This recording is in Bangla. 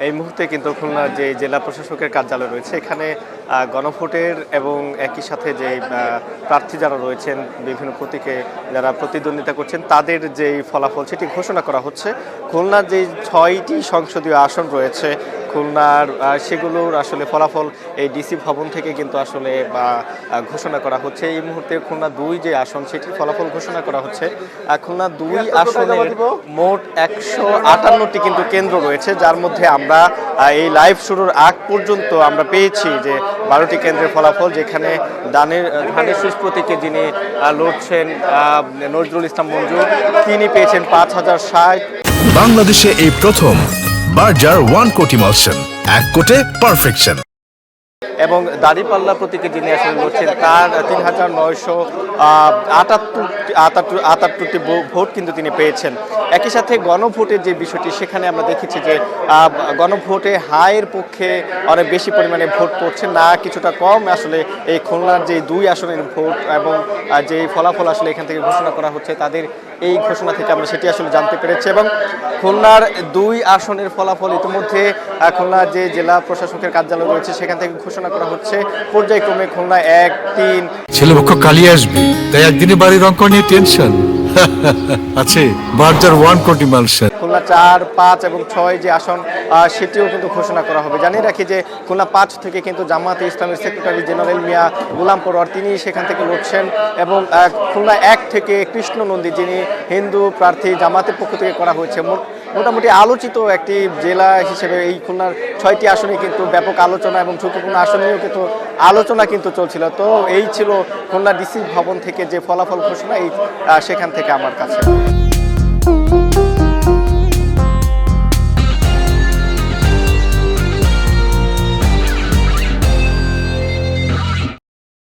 এই মুহূর্তে কিন্তু খুলনার যে জেলা প্রশাসকের কার্যালয় রয়েছে এখানে গণভোটের এবং একই সাথে যে প্রার্থী যারা রয়েছেন বিভিন্ন প্রতীকে যারা প্রতিদ্বন্দ্বিতা করছেন তাদের যেই ফলাফল সেটি ঘোষণা করা হচ্ছে। খুলনার যে 6টি সংসদীয় আসন রয়েছে খুলনার সেগুলোর আসলে ফলাফল এই ডিসি ভবন থেকে কিন্তু আসলে ঘোষণা করা হচ্ছে। এই মুহূর্তে খুলনা 2 যে আসন সেটির ফলাফল ঘোষণা করা হচ্ছে। খুলনা 2 আসনে মোট 158টি কিন্তু কেন্দ্র রয়েছে, যার মধ্যে আমরা এই লাইভ শুরুর আগ পর্যন্ত আমরা পেয়েছি যে 12টি কেন্দ্রের ফলাফল, যেখানে ধানের শীষ প্রতীকে যিনি লড়ছেন নজরুল ইসলাম মঞ্জু, তিনি পেয়েছেন 5060। বাংলাদেশে এই প্রথম বার্জার 1 কোটি মালসন, 1 কোটে পারফেকশন। এবং দাঁড়িপাল্লা প্রতীকে যিনি আসলে লড়ছেন তার 3978টি ভোট কিন্তু তিনি পেয়েছেন। একই সাথে গণভোটের যে বিষয়টি সেখানে আমরা দেখেছি যে গণভোটে হায়ের পক্ষে অনেক বেশি পরিমাণে ভোট পড়ছে না, কিছুটা কম আসলে এই খুলনার যে 2 আসনের ভোট এবং যে ফলাফল আসলে এখান থেকে ঘোষণা করা হচ্ছে তাদের এই ঘোষণা থেকে আমরা সেটি আসলে জানতে পেরেছি। এবং খুলনার 2 আসনের ফলাফল ইতিমধ্যে খুলনার যে জেলা প্রশাসকের কার্যালয় রয়েছে সেখান থেকে ঘোষণা করা হচ্ছে। পর্যায়ক্রমে খুলনা 1, 3 ছেলেপক্ষ কালি আসবে, তাই একদিনে বাড়ির অঙ্ক নিয়ে টেনশন আছে। বার্জার 1 কোটি মালসন। খুলনা 4, 5 এবং 6 যে আসন সেটিও কিন্তু ঘোষণা করা হবে। জানিয়ে রাখি যে খুলনা 5 থেকে কিন্তু জামায়াতে ইসলামের সেক্রেটারি জেনারেল মিয়া গোলাম পরোয়ার তিনি সেখান থেকে লড়ছেন। এবং খুলনা 1 থেকে কৃষ্ণ নন্দী যিনি হিন্দু প্রার্থী জামাতের পক্ষ থেকে করা হয়েছে। মোটামুটি আলোচিত একটি জেলা হিসেবে এই খুলনার 6টি আসনে কিন্তু ব্যাপক আলোচনা এবং ঝুঁকিপূর্ণ আসন নিয়েও কিন্তু আলোচনা কিন্তু চলছিল। তো এই ছিল খুলনা ডিসি ভবন থেকে যে ফলাফল ঘোষণা, এই সেখান থেকে আমার কাছে।